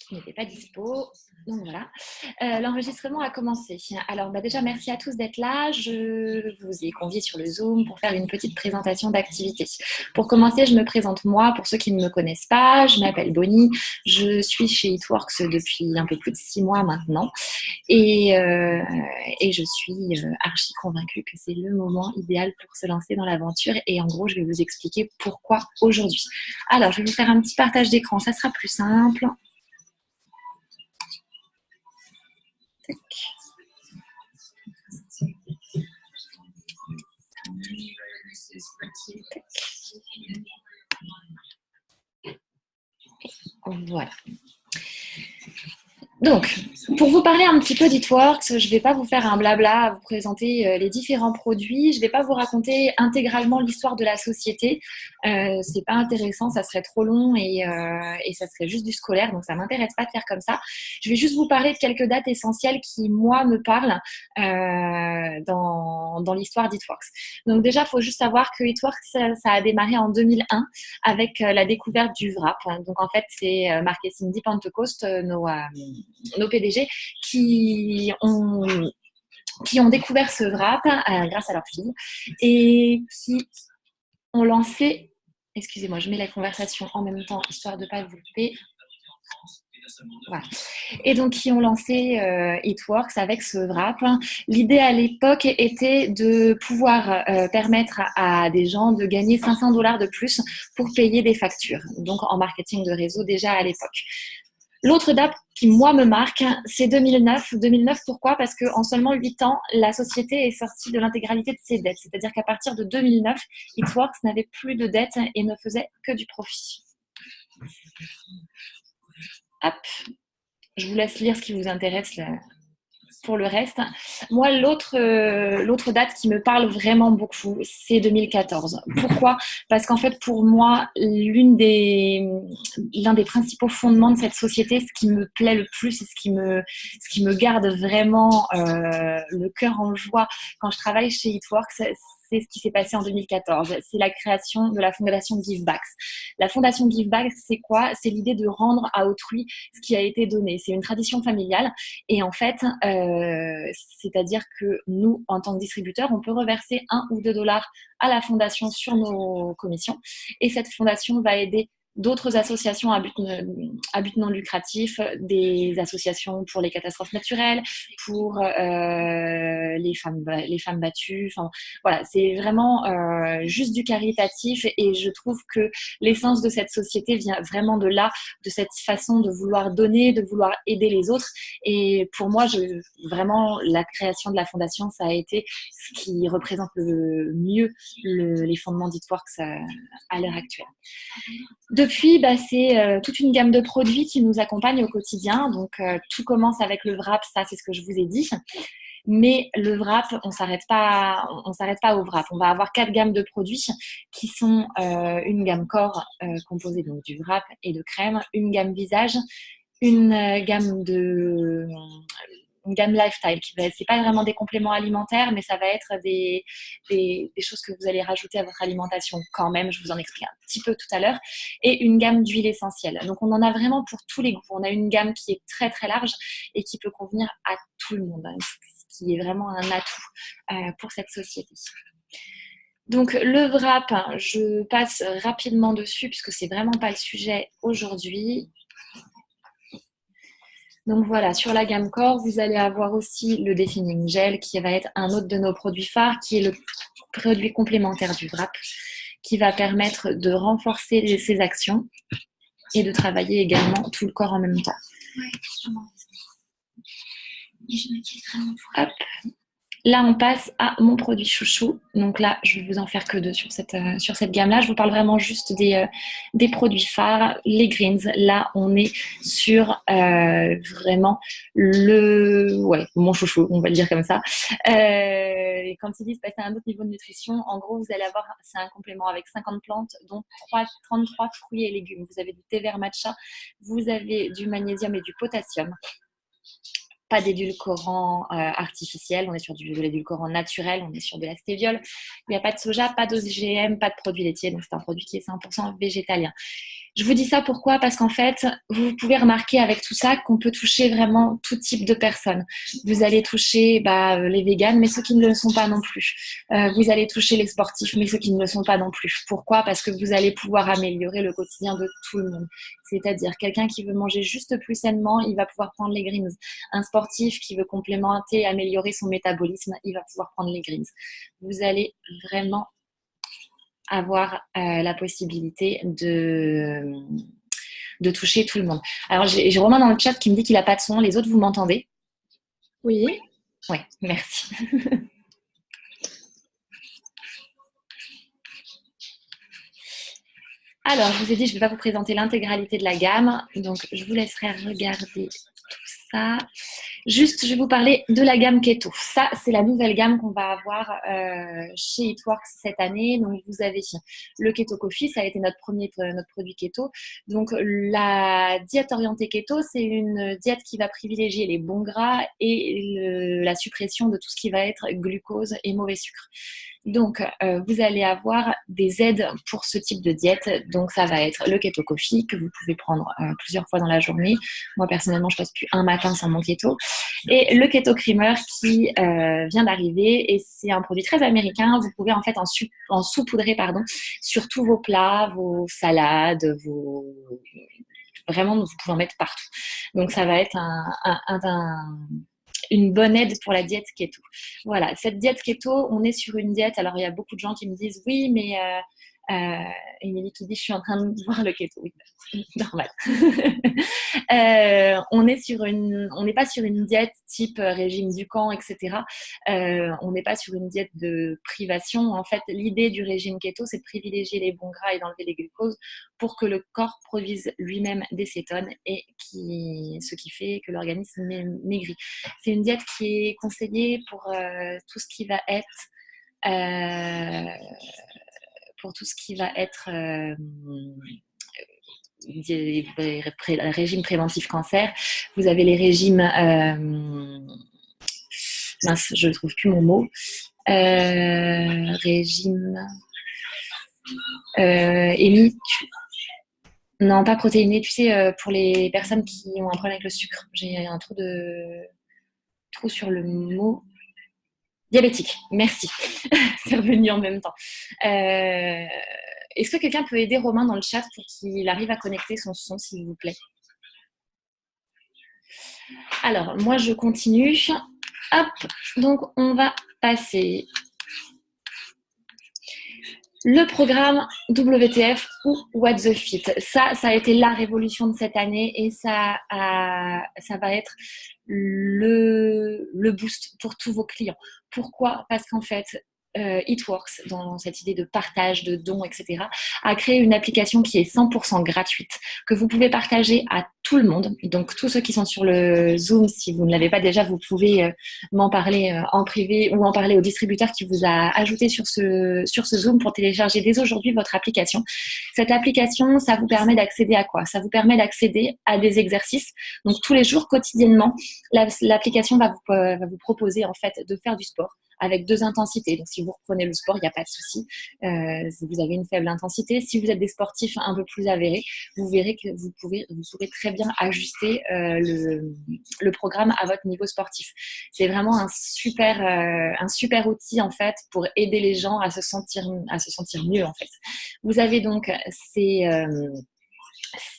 qui n'était pas dispo. Donc voilà, l'enregistrement a commencé. Alors déjà, merci à tous d'être là. Je vous ai convié sur le Zoom pour faire une petite présentation d'activité. Pour commencer, je me présente moi, pour ceux qui ne me connaissent pas. Je m'appelle Bonnie, je suis chez It-Works depuis un peu plus de 6 mois maintenant. Et je suis archi convaincue que c'est le moment idéal pour se lancer dans l'aventure. Et en gros, je vais vous expliquer pourquoi aujourd'hui. Alors, je vais vous faire un petit partage d'écran, ça sera plus simple. Tac. Voilà. Donc, pour vous parler un petit peu d'It-Works, je ne vais pas vous faire un blabla à vous présenter les différents produits. Je ne vais pas vous raconter intégralement l'histoire de la société. C'est pas intéressant, ça serait trop long et ça serait juste du scolaire, donc ça m'intéresse pas de faire comme ça. Je vais juste vous parler de quelques dates essentielles qui, moi, me parlent dans l'histoire d'It-Works. Donc déjà, il faut juste savoir que It-Works, ça a démarré en 2001 avec la découverte du WRAP. Donc en fait, c'est marqué Cindy Pentecost, nos PDG qui ont découvert ce WRAP grâce à leur fille et qui ont lancé, excusez-moi, je mets la conversation en même temps histoire de ne pas vous louper. Voilà. Et donc, qui ont lancé It-Works avec ce WRAP. L'idée à l'époque était de pouvoir permettre à des gens de gagner 500 $ de plus pour payer des factures, donc en marketing de réseau déjà à l'époque. L'autre date qui, moi, me marque, c'est 2009. 2009, pourquoi? Parce qu'en seulement 8 ans, la société est sortie de l'intégralité de ses dettes. C'est-à-dire qu'à partir de 2009, It-Works n'avait plus de dettes et ne faisait que du profit. Hop, je vous laisse lire ce qui vous intéresse là. Pour le reste, moi, l'autre date qui me parle vraiment beaucoup, c'est 2014. Pourquoi? Parce qu'en fait, pour moi, l'un des principaux fondements de cette société, ce qui me plaît le plus et ce qui me garde vraiment le cœur en joie quand je travaille chez It-Works, c'est ce qui s'est passé en 2014. C'est la création de la fondation GiveBack. La fondation GiveBack, c'est quoi? C'est l'idée de rendre à autrui ce qui a été donné. C'est une tradition familiale et en fait, c'est-à-dire que nous, en tant que distributeurs, on peut reverser 1 ou 2 $ à la fondation sur nos commissions et cette fondation va aider d'autres associations à but non lucratif, des associations pour les catastrophes naturelles, pour les femmes battues. Enfin, voilà, c'est vraiment juste du caritatif et je trouve que l'essence de cette société vient vraiment de là, de cette façon de vouloir donner, de vouloir aider les autres. Et pour moi, vraiment, la création de la fondation, ça a été ce qui représente le mieux les fondements d'It-Works à l'heure actuelle. Depuis, c'est toute une gamme de produits qui nous accompagnent au quotidien. Donc, tout commence avec le WRAP, ça, c'est ce que je vous ai dit. Mais le WRAP, on s'arrête pas au WRAP. On va avoir 4 gammes de produits qui sont une gamme corps composée donc du WRAP et de crème, une gamme visage, une gamme lifestyle c'est pas vraiment des compléments alimentaires, mais ça va être des choses que vous allez rajouter à votre alimentation quand même. Je vous en explique un petit peu tout à l'heure. Et une gamme d'huile essentielle. Donc, on en a vraiment pour tous les goûts. On a une gamme qui est très, très large et qui peut convenir à tout le monde, ce qui est vraiment un atout pour cette société. Donc, le WRAP, je passe rapidement dessus puisque c'est vraiment pas le sujet aujourd'hui. Donc voilà, sur la gamme corps, vous allez avoir aussi le Defining Gel qui va être un autre de nos produits phares, qui est le produit complémentaire du WRAP, qui va permettre de renforcer ses actions et de travailler également tout le corps en même temps. Hop. Là, on passe à mon produit chouchou. Donc là, je vais vous en faire que 2 sur cette gamme-là. Je vous parle vraiment juste des produits phares, les greens. Là, on est sur vraiment mon chouchou, on va le dire comme ça. Et quand ils disent passer à un autre niveau de nutrition, en gros, vous allez avoir, c'est un complément avec 50 plantes, dont 33 fruits et légumes. Vous avez du thé vert matcha, vous avez du magnésium et du potassium. pas d'édulcorant artificiel, on est sur de l'édulcorant naturel, on est sur de la stéviole. Il n'y a pas de soja, pas d'OGM, pas de produits laitiers, donc c'est un produit qui est 100% végétalien. Je vous dis ça pourquoi? Parce qu'en fait, vous pouvez remarquer avec tout ça qu'on peut toucher vraiment tout type de personnes. Vous allez toucher les véganes, mais ceux qui ne le sont pas non plus. Vous allez toucher les sportifs, mais ceux qui ne le sont pas non plus. Pourquoi? Parce que vous allez pouvoir améliorer le quotidien de tout le monde. C'est-à-dire, quelqu'un qui veut manger juste plus sainement, il va pouvoir prendre les greens. Un sportif qui veut complémenter, améliorer son métabolisme, il va pouvoir prendre les greens. Vous allez vraiment avoir la possibilité de toucher tout le monde. Alors, j'ai Romain dans le chat qui me dit qu'il n'a pas de son. Les autres, vous m'entendez? Oui. Oui, merci. Alors, je vous ai dit, je ne vais pas vous présenter l'intégralité de la gamme. Donc, je vous laisserai regarder tout ça. Juste, je vais vous parler de la gamme Keto. Ça, c'est la nouvelle gamme qu'on va avoir chez Eatworks cette année. Donc, vous avez le Keto Coffee, ça a été notre produit Keto. Donc, la diète orientée Keto, c'est une diète qui va privilégier les bons gras et la suppression de tout ce qui va être glucose et mauvais sucre. Donc, vous allez avoir des aides pour ce type de diète. Donc, ça va être le Keto Coffee que vous pouvez prendre plusieurs fois dans la journée. Moi, personnellement, je passe plus un matin sans mon keto. Et le Keto Creamer qui vient d'arriver. Et c'est un produit très américain. Vous pouvez en fait en saupoudrer sur tous vos plats, vos salades, vraiment, vous pouvez en mettre partout. Donc, ça va être une bonne aide pour la diète keto. Voilà, cette diète keto, on est sur une diète. Alors, il y a beaucoup de gens qui me disent oui, mais Émilie qui dit je suis en train de voir le keto. Oui, normal. On n'est pas sur une diète type régime Dukan, etc. On n'est pas sur une diète de privation. En fait, l'idée du régime keto, c'est de privilégier les bons gras et d'enlever les glucoses pour que le corps produise lui-même des cétones et ce qui fait que l'organisme maigrit. C'est une diète qui est conseillée pour tout ce qui va être régime préventif cancer. Vous avez les régimes mince, je ne trouve plus mon mot. Régime non, pas protéiné, tu sais, pour les personnes qui ont un problème avec le sucre. J'ai un trou sur le mot. Diabétique, merci. C'est revenu en même temps. Est-ce que quelqu'un peut aider Romain dans le chat pour qu'il arrive à connecter son son, s'il vous plaît? Alors, moi, je continue. Hop, donc on va passer le programme WTF ou What the Fit. Ça a été la révolution de cette année et ça va être le boost pour tous vos clients. Pourquoi? Parce qu'en fait, Eatworks, dans cette idée de partage, de dons, etc., a créé une application qui est 100% gratuite, que vous pouvez partager à tout le monde. Donc, tous ceux qui sont sur le Zoom, si vous ne l'avez pas déjà, vous pouvez m'en parler en privé ou en parler au distributeur qui vous a ajouté sur ce Zoom pour télécharger dès aujourd'hui votre application. Cette application, ça vous permet d'accéder à quoi? Ça vous permet d'accéder à des exercices. Donc, tous les jours, quotidiennement, l'application va vous proposer en fait de faire du sport avec 2 intensités. Donc, si vous reprenez le sport, il n'y a pas de souci. Si vous avez une faible intensité, si vous êtes des sportifs un peu plus avérés, vous verrez que vous pourrez très bien ajuster le programme à votre niveau sportif. C'est vraiment un super outil en fait pour aider les gens à se sentir mieux en fait. Vous avez donc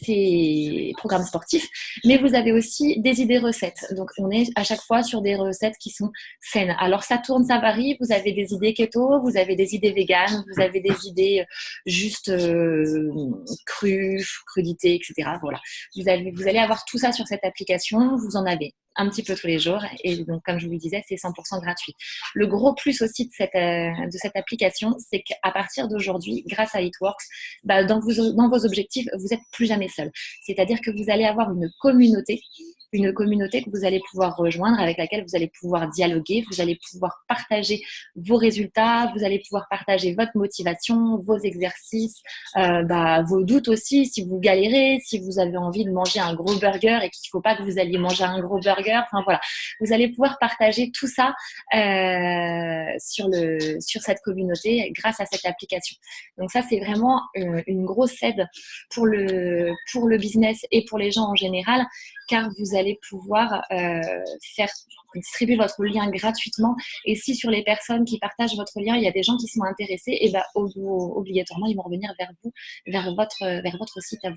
ces programmes sportifs, mais vous avez aussi des idées recettes. Donc, on est à chaque fois sur des recettes qui sont saines. Alors, ça tourne, ça varie. Vous avez des idées keto, vous avez des idées véganes, vous avez des idées juste crues, crudités, etc. Voilà. Vous allez avoir tout ça sur cette application. Vous en avez un petit peu tous les jours. Et donc, comme je vous le disais, c'est 100% gratuit. Le gros plus aussi de cette application, c'est qu'à partir d'aujourd'hui, grâce à Eatworks, dans vos objectifs, vous n'êtes plus jamais seul. C'est-à-dire que vous allez avoir une communauté une communauté que vous allez pouvoir rejoindre, avec laquelle vous allez pouvoir dialoguer, vous allez pouvoir partager vos résultats, vous allez pouvoir partager votre motivation, vos exercices, vos doutes aussi, si vous galérez, si vous avez envie de manger un gros burger et qu'il ne faut pas que vous alliez manger un gros burger. Enfin voilà, vous allez pouvoir partager tout ça sur cette communauté grâce à cette application. Donc ça, c'est vraiment une grosse aide pour le business et pour les gens en général, car vous allez pouvoir faire distribuer votre lien gratuitement. Et si sur les personnes qui partagent votre lien, il y a des gens qui sont intéressés, et obligatoirement, ils vont revenir vers vous, vers votre site à vous.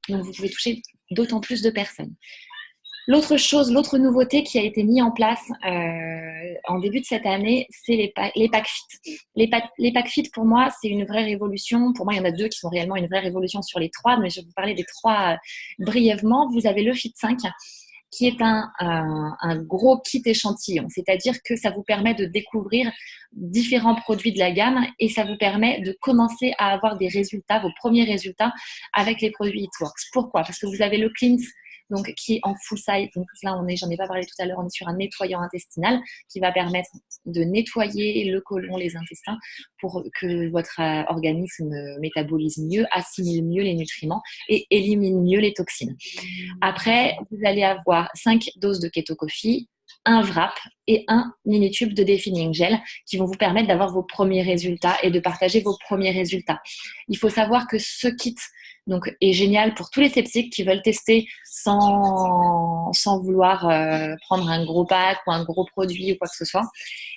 Donc, vous pouvez toucher d'autant plus de personnes. L'autre nouveauté qui a été mise en place en début de cette année, c'est les packs fit. Les packs fit, pour moi, c'est une vraie révolution. Pour moi, il y en a 2 qui sont réellement une vraie révolution sur les 3, mais je vais vous parler des 3 brièvement. Vous avez le Fit 5, qui est un gros kit échantillon, c'est-à-dire que ça vous permet de découvrir différents produits de la gamme et ça vous permet de commencer à avoir des résultats, vos premiers résultats avec les produits It Works. Pourquoi? Parce que vous avez le Cleanse, donc qui est en full size. Donc là, j'en ai pas parlé tout à l'heure, on est sur un nettoyant intestinal qui va permettre de nettoyer le côlon, les intestins, pour que votre organisme métabolise mieux, assimile mieux les nutriments et élimine mieux les toxines. Après, vous allez avoir 5 doses de Keto Coffee, un wrap et un mini tube de Defining Gel qui vont vous permettre d'avoir vos premiers résultats et de partager vos premiers résultats. Il faut savoir que ce kit est génial pour tous les sceptiques qui veulent tester sans vouloir prendre un gros pack ou un gros produit ou quoi que ce soit.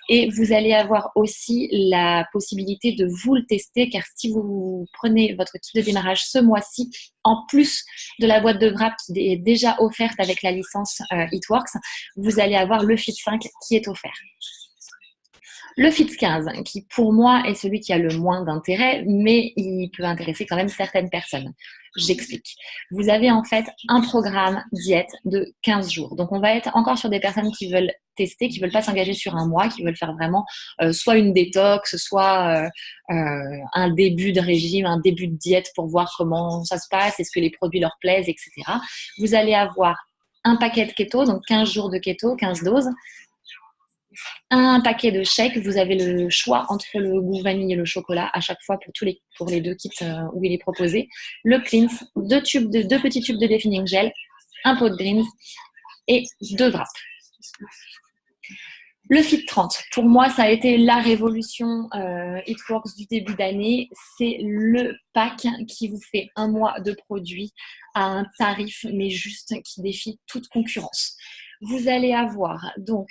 Et vous allez avoir aussi la possibilité de vous le tester, car si vous prenez votre kit de démarrage ce mois-ci, en plus de la boîte de wrap qui est déjà offerte avec la licence It Works, vous allez avoir le Fit 5 qui est offert. Le Fit 15, qui pour moi est celui qui a le moins d'intérêt, mais il peut intéresser quand même certaines personnes. J'explique. Vous avez en fait un programme diète de 15 jours. Donc, on va être encore sur des personnes qui veulent tester, qui ne veulent pas s'engager sur un mois, qui veulent faire vraiment soit une détox, soit un début de régime, un début de diète pour voir comment ça se passe, est-ce que les produits leur plaisent, etc. Vous allez avoir un paquet de keto, donc 15 jours de keto, 15 doses. Un paquet de shakes, vous avez le choix entre le goût vanille et le chocolat à chaque fois pour les 2 kits où il est proposé. Le cleanse, 2 petits tubes de Defining Gel, un pot de greens et 2 wraps. Le Fit 30, pour moi, ça a été la révolution It Works du début d'année. C'est le pack qui vous fait un mois de produits à un tarif, mais juste qui défie toute concurrence. Vous allez avoir donc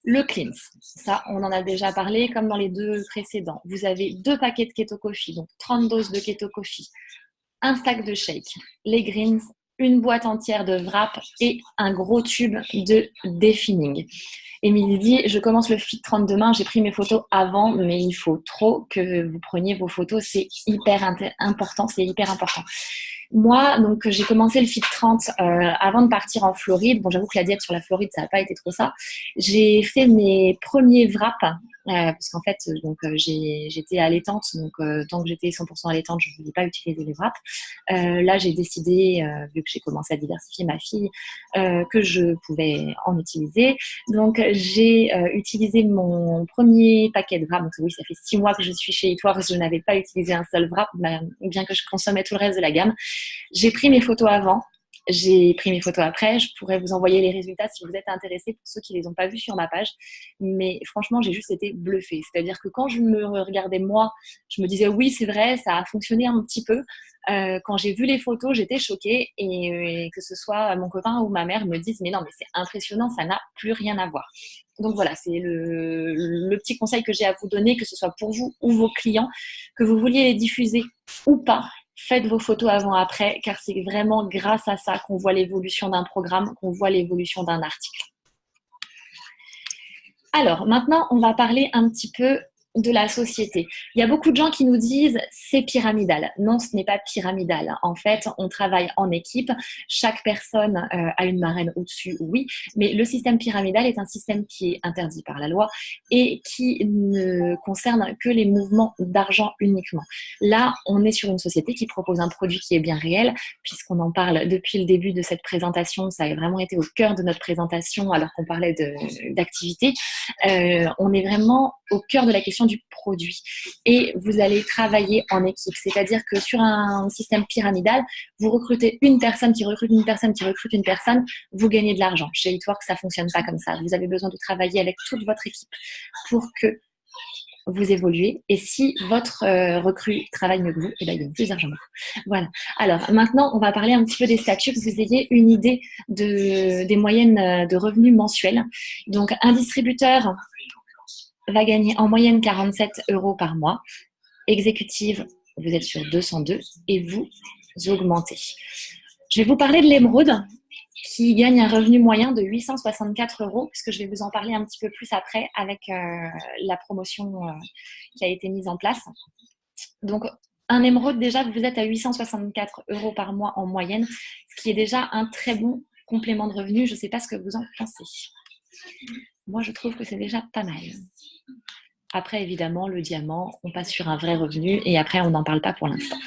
le cleanse, ça on en a déjà parlé comme dans les 2 précédents. Vous avez 2 paquets de Keto Coffee, donc 30 doses de Keto Coffee, un sac de shake, les greens, une boîte entière de wrap et un gros tube de Defining. Émilie dit, je commence le Fit 30 demain, j'ai pris mes photos avant, mais il faut trop que vous preniez vos photos, c'est hyper important, c'est hyper important. Moi, donc, j'ai commencé le Fit 30 avant de partir en Floride. Bon, j'avoue que la diète sur la Floride, ça n'a pas été trop ça. J'ai fait mes premiers wraps parce qu'en fait, j'étais allaitante. Donc, tant que j'étais 100% allaitante, je ne voulais pas utiliser les wraps. Là, j'ai décidé, vu que j'ai commencé à diversifier ma fille, que je pouvais en utiliser. Donc, j'ai utilisé mon premier paquet de wraps. Donc, oui, ça fait 6 mois que je suis chez It Works. Je n'avais pas utilisé un seul wrap, bien que je consommais tout le reste de la gamme. J'ai pris mes photos avant, j'ai pris mes photos après. Je pourrais vous envoyer les résultats si vous êtes intéressés pour ceux qui ne les ont pas vus sur ma page. Mais franchement, j'ai juste été bluffée. C'est-à-dire que quand je me regardais moi, je me disais oui, c'est vrai, ça a fonctionné un petit peu. Quand j'ai vu les photos, j'étais choquée et que ce soit mon copain ou ma mère me disent mais non, mais c'est impressionnant, ça n'a plus rien à voir. Donc voilà, c'est le petit conseil que j'ai à vous donner, que ce soit pour vous ou vos clients, que vous vouliez les diffuser ou pas. Faites vos photos avant-après, car c'est vraiment grâce à ça qu'on voit l'évolution d'un programme, qu'on voit l'évolution d'un article. Alors, maintenant, on va parler un petit peu de la société. Il y a beaucoup de gens qui nous disent c'est pyramidal. Non, ce n'est pas pyramidal. En fait, on travaille en équipe. Chaque personne a une marraine au-dessus, oui, mais le système pyramidal est un système qui est interdit par la loi et qui ne concerne que les mouvements d'argent uniquement. Là, on est sur une société qui propose un produit qui est bien réel, puisqu'on en parle depuis le début de cette présentation. Ça a vraiment été au cœur de notre présentation alors qu'on parlait d'activité. On est vraiment au cœur de la question du produit et vous allez travailler en équipe, c'est-à-dire que sur un système pyramidal, vous recrutez une personne qui recrute une personne qui recrute une personne, vous gagnez de l'argent. Chez Hitworks, ça fonctionne pas comme ça. Vous avez besoin de travailler avec toute votre équipe pour que vous évoluez et si votre recrue travaille mieux que vous, et bien, il gagne plus d'argent. Voilà. Alors maintenant, on va parler un petit peu des statuts, que vous ayez une idée des moyennes de revenus mensuels. Donc un distributeur va gagner en moyenne 47 € par mois. Exécutive, vous êtes sur 202 et vous augmentez. Je vais vous parler de l'émeraude qui gagne un revenu moyen de 864 €, puisque je vais vous en parler un petit peu plus après avec la promotion qui a été mise en place. Donc, un émeraude, déjà, vous êtes à 864 € par mois en moyenne, ce qui est déjà un très bon complément de revenu. Je ne sais pas ce que vous en pensez. Moi, je trouve que c'est déjà pas mal. Après, évidemment, le diamant, on passe sur un vrai revenu et après, on n'en parle pas pour l'instant.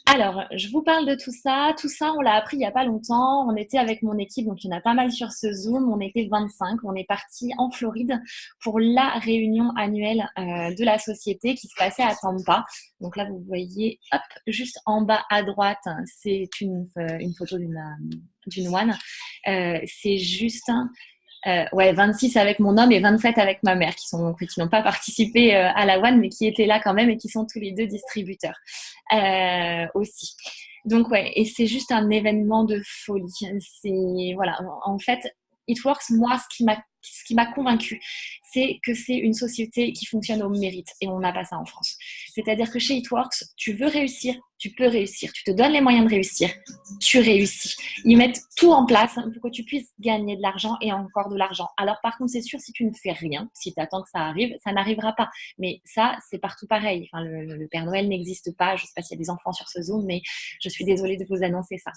Alors, je vous parle de tout ça. Tout ça, on l'a appris il n'y a pas longtemps. On était avec mon équipe, donc il y en a pas mal sur ce Zoom. On était 25. On est parti en Floride pour la réunion annuelle de la société qui se passait à Tampa. Donc là, vous voyez, hop, juste en bas à droite, c'est une photo d'une one. C'est juste... 26 avec mon homme et 27 avec ma mère qui n'ont pas participé à la one mais qui étaient là quand même et qui sont tous les deux distributeurs aussi. Donc ouais, et c'est juste un événement de folie. C'est voilà, en fait, Hitworks, moi, ce qui m'a convaincue, c'est que c'est une société qui fonctionne au mérite et on n'a pas ça en France. C'est-à-dire que chez Hitworks, tu veux réussir, tu peux réussir, tu te donnes les moyens de réussir, tu réussis. Ils mettent tout en place pour que tu puisses gagner de l'argent et encore de l'argent. Alors par contre, c'est sûr, si tu ne fais rien, si tu attends que ça arrive, ça n'arrivera pas. Mais ça, c'est partout pareil. Enfin, le Père Noël n'existe pas. Je ne sais pas s'il y a des enfants sur ce Zoom, mais je suis désolée de vous annoncer ça.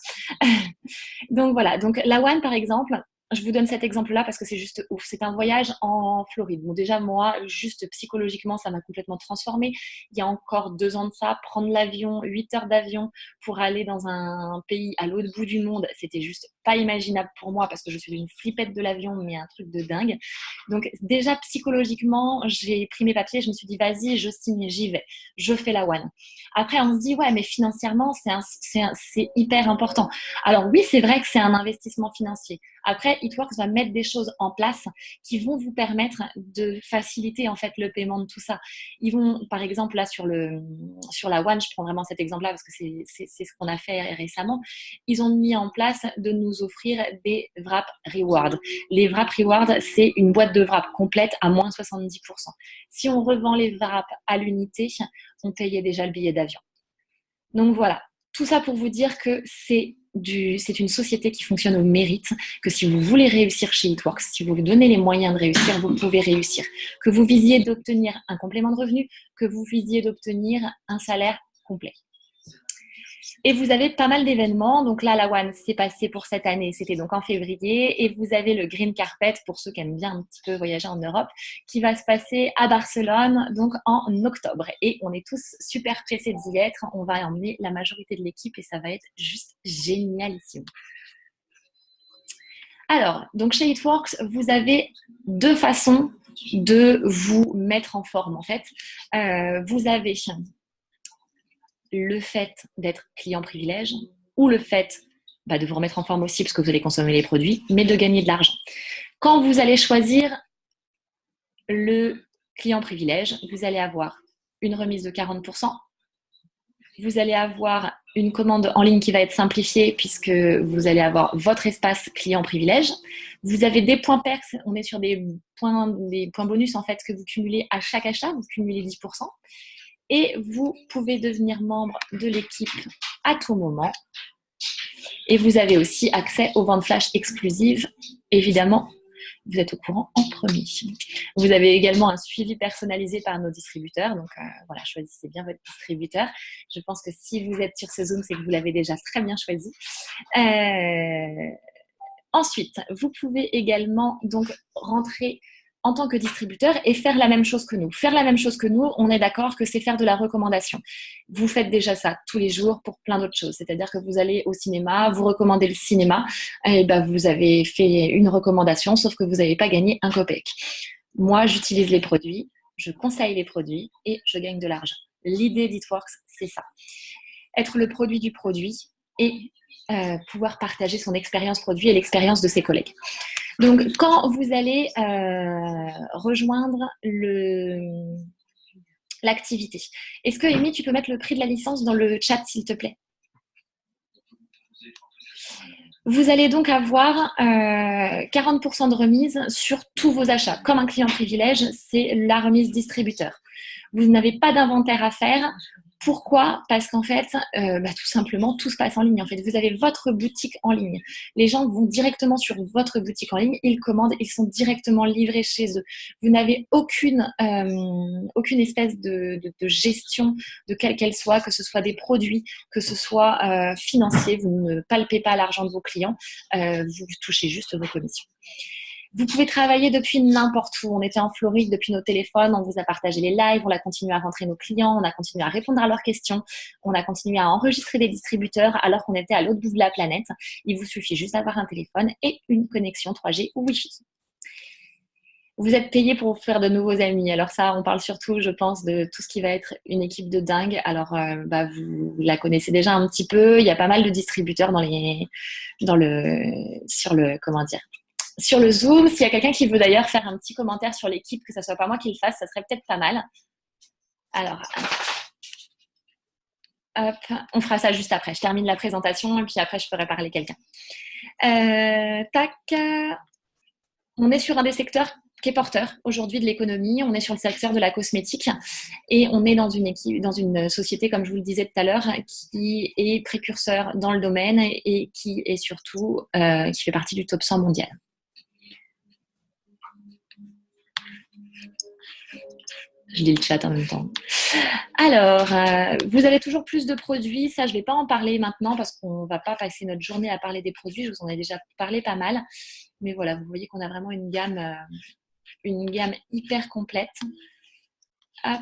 Donc voilà, donc la One par exemple, je vous donne cet exemple-là parce que c'est juste ouf. C'est un voyage en Floride. Bon, déjà, moi, juste psychologiquement, ça m'a complètement transformée. Il y a encore 2 ans de ça, prendre l'avion, 8 heures d'avion pour aller dans un pays à l'autre bout du monde, c'était juste pas imaginable pour moi parce que je suis une flippette de l'avion, mais un truc de dingue. Donc déjà, psychologiquement, j'ai pris mes papiers, je me suis dit, vas-y, je signe, j'y vais. Je fais la One. Après, on se dit, ouais, mais financièrement, c'est hyper important. Alors oui, c'est vrai que c'est un investissement financier. Après, Hitworks va mettre des choses en place qui vont vous permettre de faciliter en fait le paiement de tout ça. Ils vont, par exemple, là sur la One, je prends vraiment cet exemple-là parce que c'est ce qu'on a fait récemment. Ils ont mis en place de nous offrir des Wrap Rewards. Les Wrap Rewards, c'est une boîte de Wrap complète à moins 70%. Si on revend les Wrap à l'unité, on payait déjà le billet d'avion. Donc voilà, tout ça pour vous dire que c'est une société qui fonctionne au mérite, que si vous voulez réussir chez Hitworks, si vous vous donnez les moyens de réussir, vous pouvez réussir. Que vous visiez d'obtenir un complément de revenu, que vous visiez d'obtenir un salaire complet. Et vous avez pas mal d'événements. Donc là, la One s'est passée pour cette année. C'était donc en février. Et vous avez le Green Carpet, pour ceux qui aiment bien un petit peu voyager en Europe, qui va se passer à Barcelone, donc en octobre. Et on est tous super pressés d'y être. On va emmener la majorité de l'équipe et ça va être juste génialissime. Alors, donc chez Hitworks, vous avez 2 façons de vous mettre en forme, en fait. Vous avez le fait d'être client privilège ou le fait de vous remettre en forme aussi parce que vous allez consommer les produits, mais de gagner de l'argent. Quand vous allez choisir le client privilège, vous allez avoir une remise de 40%. Vous allez avoir une commande en ligne qui va être simplifiée puisque vous allez avoir votre espace client privilège. Vous avez des points perks, on est sur des points bonus en fait que vous cumulez à chaque achat, vous cumulez 10%. Et vous pouvez devenir membre de l'équipe à tout moment. Et vous avez aussi accès aux ventes flash exclusives, évidemment. vous êtes au courant en premier. Vous avez également un suivi personnalisé par nos distributeurs. Donc, voilà, choisissez bien votre distributeur. Je pense que si vous êtes sur ce Zoom, c'est que vous l'avez déjà très bien choisi. Ensuite, vous pouvez également donc rentrer en tant que distributeur et faire la même chose que nous. Faire la même chose que nous, on est d'accord que c'est faire de la recommandation. Vous faites déjà ça tous les jours pour plein d'autres choses. C'est-à-dire que vous allez au cinéma, vous recommandez le cinéma, et ben vous avez fait une recommandation, sauf que vous n'avez pas gagné un copec. Moi, j'utilise les produits, je conseille les produits et je gagne de l'argent. L'idée d'Itworks, c'est ça. Être le produit du produit et pouvoir partager son expérience produit et l'expérience de ses collègues. Donc, quand vous allez rejoindre l'activité, est-ce que, Amy, tu peux mettre le prix de la licence dans le chat, s'il te plaît? Vous allez donc avoir 40% de remise sur tous vos achats. Comme un client privilège, c'est la remise distributeur. Vous n'avez pas d'inventaire à faire. Pourquoi? Parce qu'en fait, tout simplement, tout se passe en ligne. En fait, vous avez votre boutique en ligne. Les gens vont directement sur votre boutique en ligne, ils commandent, ils sont directement livrés chez eux. Vous n'avez aucune espèce de gestion de quelle qu'elle soit, que ce soit des produits, que ce soit financier. Vous ne palpez pas l'argent de vos clients, vous touchez juste vos commissions. Vous pouvez travailler depuis n'importe où. On était en Floride depuis nos téléphones, on vous a partagé les lives, on a continué à rentrer nos clients, on a continué à répondre à leurs questions, on a continué à enregistrer des distributeurs alors qu'on était à l'autre bout de la planète. Il vous suffit juste d'avoir un téléphone et une connexion 3G ou Wi-Fi. Vous êtes payé pour vous faire de nouveaux amis. Alors ça, on parle surtout, je pense, de tout ce qui va être une équipe de dingue. Alors, vous la connaissez déjà un petit peu. Il y a pas mal de distributeurs sur le Zoom. S'il y a quelqu'un qui veut d'ailleurs faire un petit commentaire sur l'équipe, que ce soit pas moi qui le fasse, ça serait peut-être pas mal. Alors, hop, on fera ça juste après. Je termine la présentation et puis après, je ferai parler quelqu'un. Tac. On est sur un des secteurs qui est porteur aujourd'hui de l'économie. On est sur le secteur de la cosmétique et on est dans une société, comme je vous le disais tout à l'heure, qui est précurseur dans le domaine et qui est surtout qui fait partie du top 100 mondial. Je lis le chat en même temps. Alors, vous avez toujours plus de produits. Ça, je ne vais pas en parler maintenant parce qu'on ne va pas passer notre journée à parler des produits. Je vous en ai déjà parlé pas mal. Mais voilà, vous voyez qu'on a vraiment une gamme hyper complète. Hop.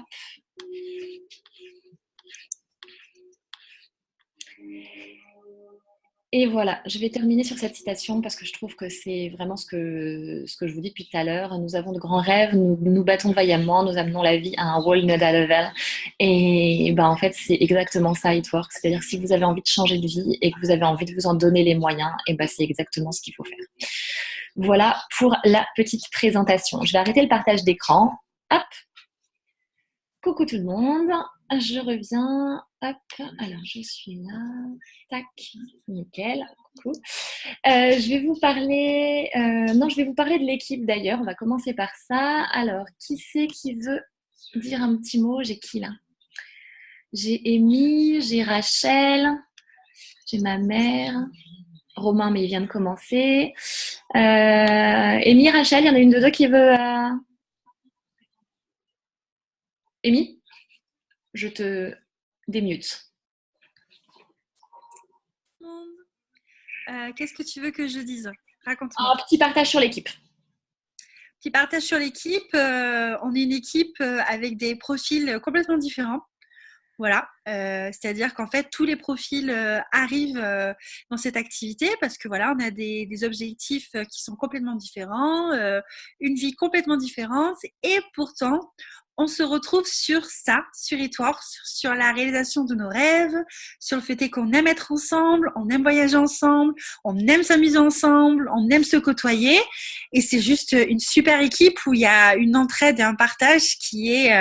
Et voilà, je vais terminer sur cette citation parce que je trouve que c'est vraiment ce que je vous dis depuis tout à l'heure. Nous avons de grands rêves, nous battons vaillamment, nous amenons la vie à un whole nother level. Et en fait, c'est exactement ça, Itworks. C'est-à-dire si vous avez envie de changer de vie et que vous avez envie de vous en donner les moyens, c'est exactement ce qu'il faut faire. Voilà pour la petite présentation. Je vais arrêter le partage d'écran. Hop. Coucou tout le monde. Je reviens. Hop. Alors, je suis là. Tac. Nickel. Coucou. Je vais vous parler... je vais vous parler de l'équipe d'ailleurs. On va commencer par ça. Alors, qui c'est qui veut dire un petit mot? J'ai qui là? J'ai Amy, j'ai Rachel, j'ai ma mère... Romain, mais il vient de commencer. Amy, Rachel, il y en a une de deux qui veut... Amy, je te démute. Qu'est-ce que tu veux que je dise? Raconte-moi. Un petit partage sur l'équipe. Petit partage sur l'équipe. On est une équipe avec des profils complètement différents. Voilà, c'est-à-dire qu'en fait, tous les profils arrivent dans cette activité parce que voilà, on a des objectifs qui sont complètement différents, une vie complètement différente et pourtant, on se retrouve sur ça, sur Itworks, sur la réalisation de nos rêves, sur le fait qu'on aime être ensemble, on aime voyager ensemble, on aime s'amuser ensemble, on aime se côtoyer et c'est juste une super équipe où il y a une entraide et un partage qui est...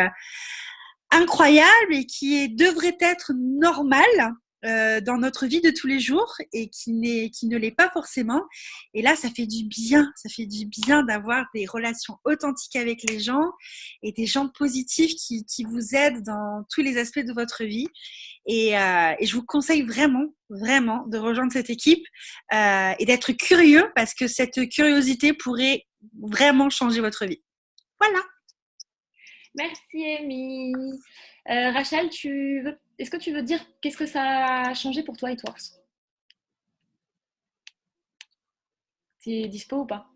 incroyable et qui devrait être normal dans notre vie de tous les jours et qui ne l'est pas forcément. Et là, ça fait du bien d'avoir des relations authentiques avec les gens et des gens positifs qui vous aident dans tous les aspects de votre vie. Et je vous conseille vraiment de rejoindre cette équipe et d'être curieux parce que cette curiosité pourrait vraiment changer votre vie. Voilà. Merci, Amy. Rachel, est-ce que tu veux dire qu'est-ce que ça a changé pour toi, Eatworks? T'es dispo ou pas?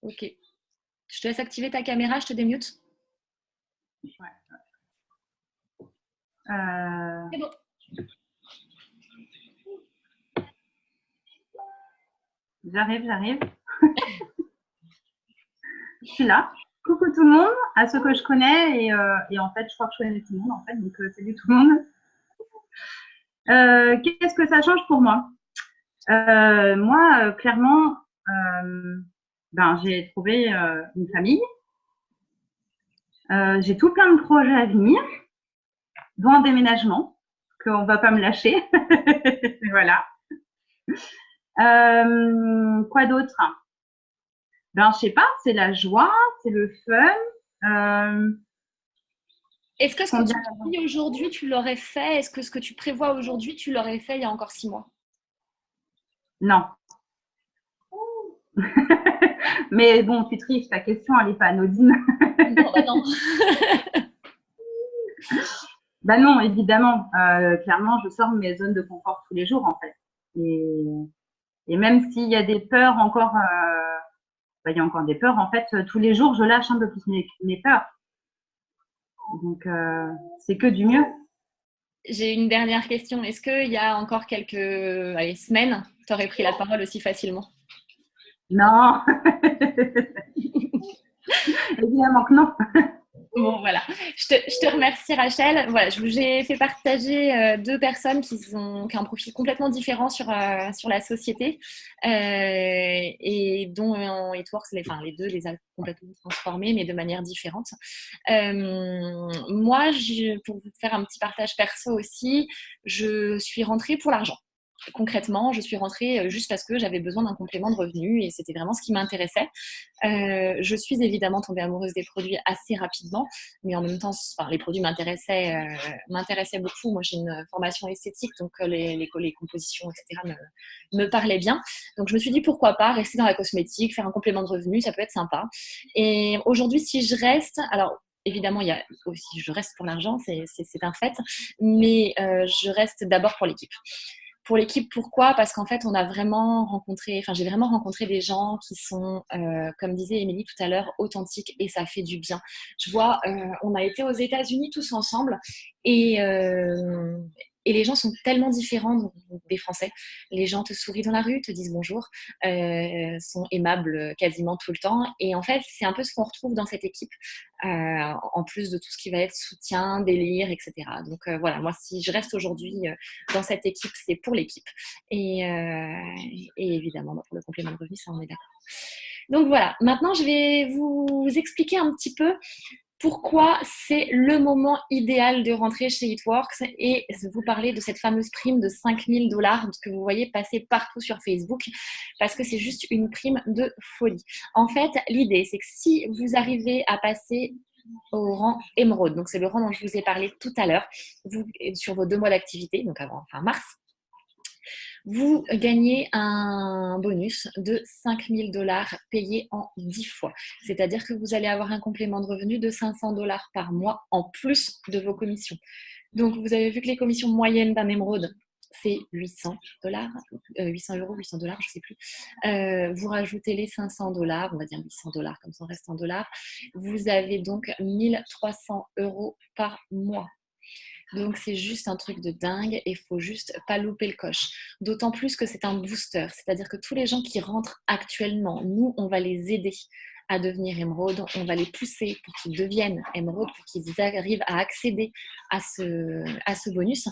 Ok. Je te laisse activer ta caméra, je te démute. Ouais. C'est bon. J'arrive. Je suis là. Coucou tout le monde, à ceux que je connais et en fait, je crois que je connais tout le monde en fait, donc salut tout le monde. Qu'est-ce que ça change pour moi? Moi, clairement, j'ai trouvé une famille. J'ai tout plein de projets à venir, dont un déménagement, qu'on ne va pas me lâcher. Voilà. Quoi d'autre? Je sais pas, c'est la joie, c'est le fun. Est-ce que ce que tu dis aujourd'hui, tu l'aurais fait? Est-ce que ce que tu prévois aujourd'hui, tu l'aurais fait il y a encore 6 mois? Non. Mais bon, tu triches, ta question, elle n'est pas anodine. Non, bah non. Bah non, évidemment. Clairement, je sors de mes zones de confort tous les jours, en fait. Et même s'il y a des peurs encore, il y a encore des peurs, en fait, tous les jours, je lâche un peu plus mes peurs. Donc, c'est que du mieux. J'ai une dernière question. Est-ce qu'il y a encore quelques semaines, tu aurais pris la parole aussi facilement? Non. Évidemment que non. Bon, voilà. Je te remercie, Rachel. Voilà, je vous ai fait partager 2 personnes qui ont un profil complètement différent sur la société et dont Eatworks, les 2 les a complètement transformés, mais de manière différente. Moi, pour vous faire un petit partage perso aussi, je suis rentrée pour l'argent. Concrètement, je suis rentrée juste parce que j'avais besoin d'un complément de revenu et c'était vraiment ce qui m'intéressait. Je suis évidemment tombée amoureuse des produits assez rapidement, mais en même temps, les produits m'intéressaient beaucoup. Moi, j'ai une formation esthétique, donc les compositions, etc. me parlaient bien. Donc, je me suis dit pourquoi pas rester dans la cosmétique, faire un complément de revenu, ça peut être sympa. Et aujourd'hui, si je reste, alors évidemment, il y a aussi, je reste pour l'argent, c'est un fait, mais je reste d'abord pour l'équipe. Pour l'équipe, pourquoi? Parce qu'en fait, j'ai vraiment rencontré des gens qui sont, comme disait Émilie tout à l'heure, authentiques et ça fait du bien. Je vois, on a été aux États-Unis tous ensemble et les gens sont tellement différents des Français. Les gens te sourient dans la rue, te disent bonjour, sont aimables quasiment tout le temps. Et en fait, c'est un peu ce qu'on retrouve dans cette équipe, en plus de tout ce qui va être soutien, délire, etc. Donc voilà, moi, si je reste aujourd'hui dans cette équipe, c'est pour l'équipe. Et évidemment, pour le complément de revenu, ça, on est d'accord. Donc voilà, maintenant, je vais vous expliquer un petit peu pourquoi c'est le moment idéal de rentrer chez Eatworks et vous parler de cette fameuse prime de 5 000 $ que vous voyez passer partout sur Facebook parce que c'est juste une prime de folie. En fait, l'idée, c'est que si vous arrivez à passer au rang émeraude, donc c'est le rang dont je vous ai parlé tout à l'heure, sur vos 2 mois d'activité, donc avant fin mars, vous gagnez un bonus de 5 000 $ payé en 10 fois. C'est-à-dire que vous allez avoir un complément de revenu de 500 $ par mois en plus de vos commissions. Donc, vous avez vu que les commissions moyennes d'un émeraude, c'est 800 $, 800 €, 800 $, je ne sais plus. Vous rajoutez les 500 $, on va dire 800 $ comme ça on reste en dollars. Vous avez donc 1 300 € par mois. Donc, c'est juste un truc de dingue et il faut juste pas louper le coche. D'autant plus que c'est un booster, c'est-à-dire que tous les gens qui rentrent actuellement, nous, on va les aider à devenir émeraude, on va les pousser pour qu'ils deviennent émeraude, pour qu'ils arrivent à accéder à ce bonus.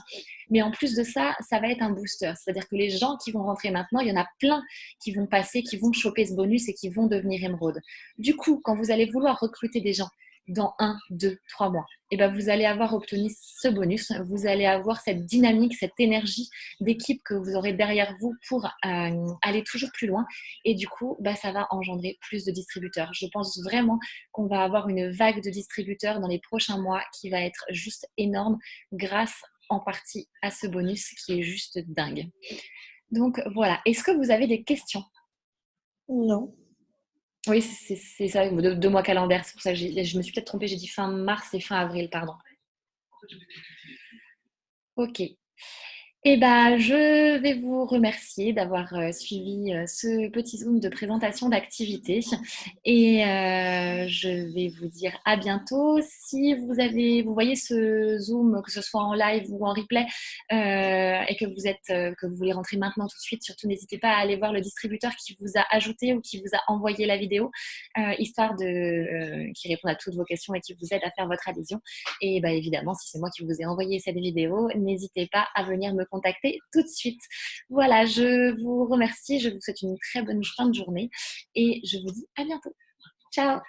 Mais en plus de ça, ça va être un booster, c'est-à-dire que les gens qui vont rentrer maintenant, il y en a plein qui vont passer, qui vont choper ce bonus et qui vont devenir émeraude. Du coup, quand vous allez vouloir recruter des gens dans 1, 2, 3 mois, et ben vous allez avoir obtenu ce bonus, vous allez avoir cette dynamique, cette énergie d'équipe que vous aurez derrière vous pour aller toujours plus loin et du coup, ça va engendrer plus de distributeurs. Je pense vraiment qu'on va avoir une vague de distributeurs dans les prochains mois qui va être juste énorme grâce en partie à ce bonus qui est juste dingue. Donc voilà, est-ce que vous avez des questions? Non. Oui, c'est ça, 2 mois calendaires. C'est pour ça que je me suis peut-être trompée. J'ai dit fin mars et fin avril, pardon. Ok. Eh ben, je vais vous remercier d'avoir suivi ce petit Zoom de présentation d'activité et je vais vous dire à bientôt. Si vous voyez ce Zoom, que ce soit en live ou en replay, et que vous voulez rentrer maintenant tout de suite, surtout n'hésitez pas à aller voir le distributeur qui vous a ajouté ou qui vous a envoyé la vidéo, histoire qu'il réponde à toutes vos questions et qui vous aide à faire votre adhésion. Et bah, évidemment, si c'est moi qui vous ai envoyé cette vidéo, n'hésitez pas à venir me contacter tout de suite. Voilà, je vous remercie, je vous souhaite une très bonne fin de journée et je vous dis à bientôt. Ciao!